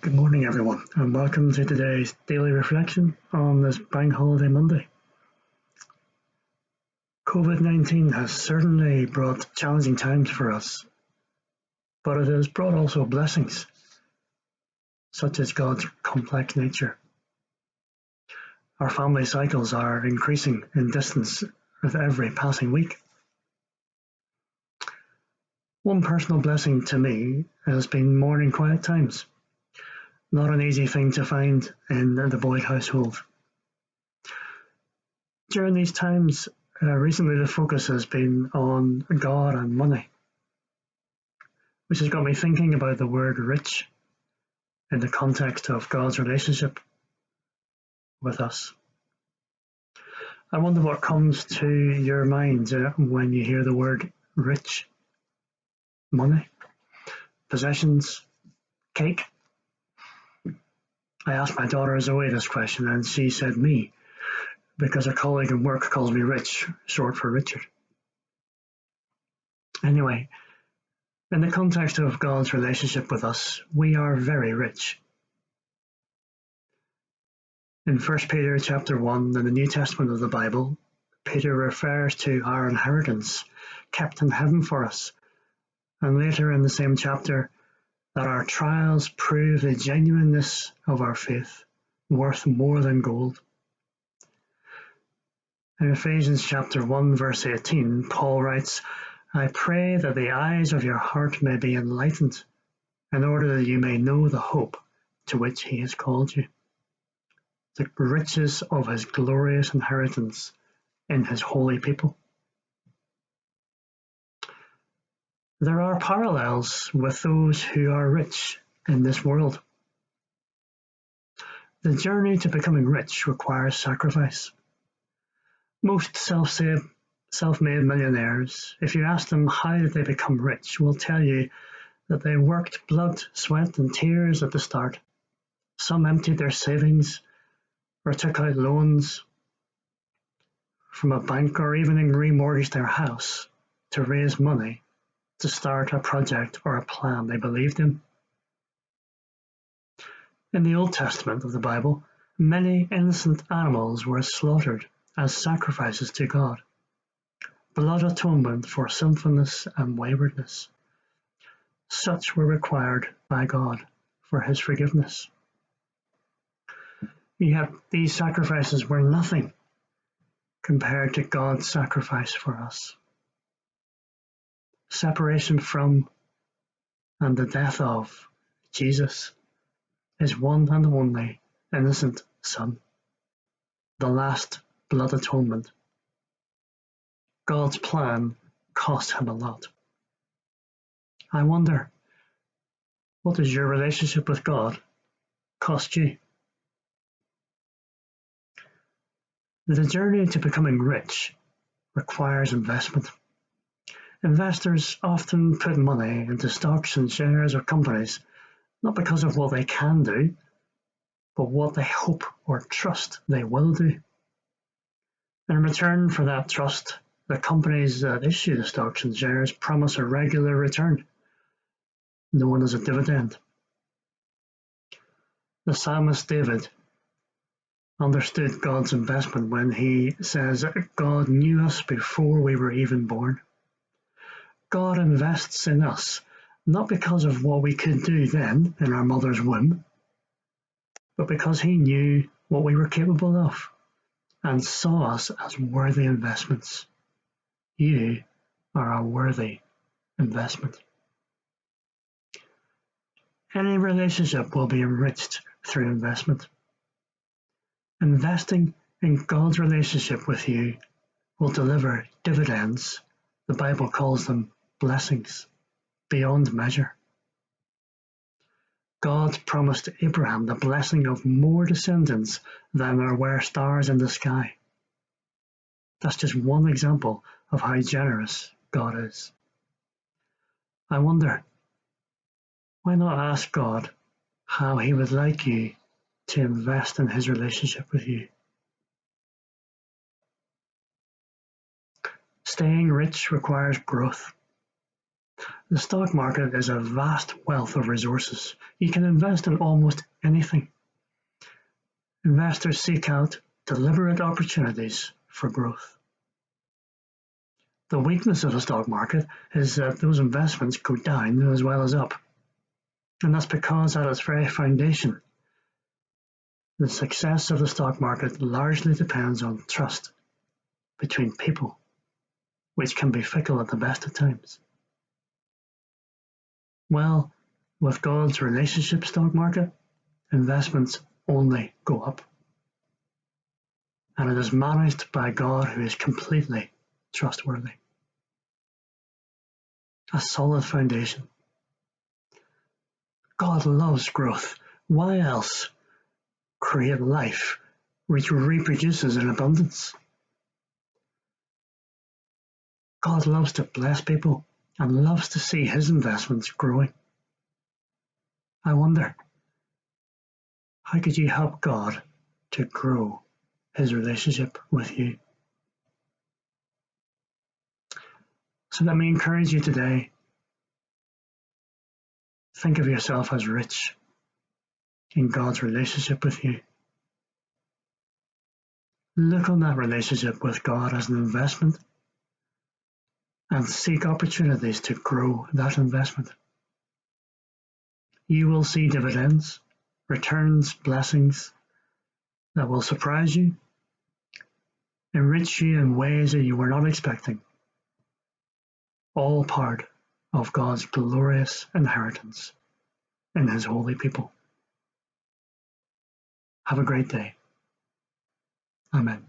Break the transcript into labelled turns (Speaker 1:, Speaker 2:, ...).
Speaker 1: Good morning, everyone, and welcome to today's daily reflection on this Bank Holiday Monday. COVID-19 has certainly brought challenging times for us, but it has brought also blessings, such as God's complex nature. Our family cycles are increasing in distance with every passing week. One personal blessing to me has been morning quiet times. Not an easy thing to find in the Boyd household. During these times, recently the focus has been on God and money, which has got me thinking about the word rich in the context of God's relationship with us. I wonder what comes to your mind when you hear the word rich. Money, possessions, cake. I asked my daughter Zoe this question and she said me, because a colleague in work calls me Rich, short for Richard. Anyway, in the context of God's relationship with us, we are very rich. In 1 Peter chapter 1 in the New Testament of the Bible, Peter refers to our inheritance kept in heaven for us, and later in the same chapter, that our trials prove the genuineness of our faith, worth more than gold. In Ephesians chapter 1 verse 18, Paul writes, I pray that the eyes of your heart may be enlightened, in order that you may know the hope to which he has called you, the riches of his glorious inheritance in his holy people. There are parallels with those who are rich in this world. The journey to becoming rich requires sacrifice. Most self-made millionaires, if you ask them how did they become rich, will tell you that they worked blood, sweat and tears at the start. Some emptied their savings or took out loans from a bank or even remortgaged their house to raise money to start a project or a plan they believed in. In the Old Testament of the Bible, many innocent animals were slaughtered as sacrifices to God. Blood atonement for sinfulness and waywardness. Such were required by God for his forgiveness. Yet these sacrifices were nothing compared to God's sacrifice for us. Separation from and the death of Jesus, his one and only innocent Son, the last blood atonement. God's plan cost him a lot. I wonder, what does your relationship with God cost you? The journey to becoming rich requires investment. Investors often put money into stocks and shares of companies, not because of what they can do, but what they hope or trust they will do. In return for that trust, the companies that issue the stocks and shares promise a regular return, known as a dividend. The psalmist David understood God's investment when he says, God knew us before we were even born. God invests in us, not because of what we could do then in our mother's womb, but because he knew what we were capable of and saw us as worthy investments. You are a worthy investment. Any relationship will be enriched through investment. Investing in God's relationship with you will deliver dividends. The Bible calls them blessings beyond measure. God promised Abraham the blessing of more descendants than there were stars in the sky. That's just one example of how generous God is. I wonder, why not ask God how he would like you to invest in his relationship with you? Staying rich requires growth. The stock market is a vast wealth of resources. You can invest in almost anything. Investors seek out deliberate opportunities for growth. The weakness of the stock market is that those investments go down as well as up. And that's because at its very foundation, the success of the stock market largely depends on trust between people, which can be fickle at the best of times. Well, with God's relationship stock market, investments only go up. And it is managed by God who is completely trustworthy. A solid foundation. God loves growth. Why else create life which reproduces in abundance? God loves to bless people and loves to see his investments growing. I wonder, how could you help God to grow his relationship with you? So let me encourage you today. Think of yourself as rich in God's relationship with you. Look on that relationship with God as an investment and seek opportunities to grow that investment. You will see dividends, returns, blessings that will surprise you, enrich you in ways that you were not expecting. All part of God's glorious inheritance in his holy people. Have a great day. Amen.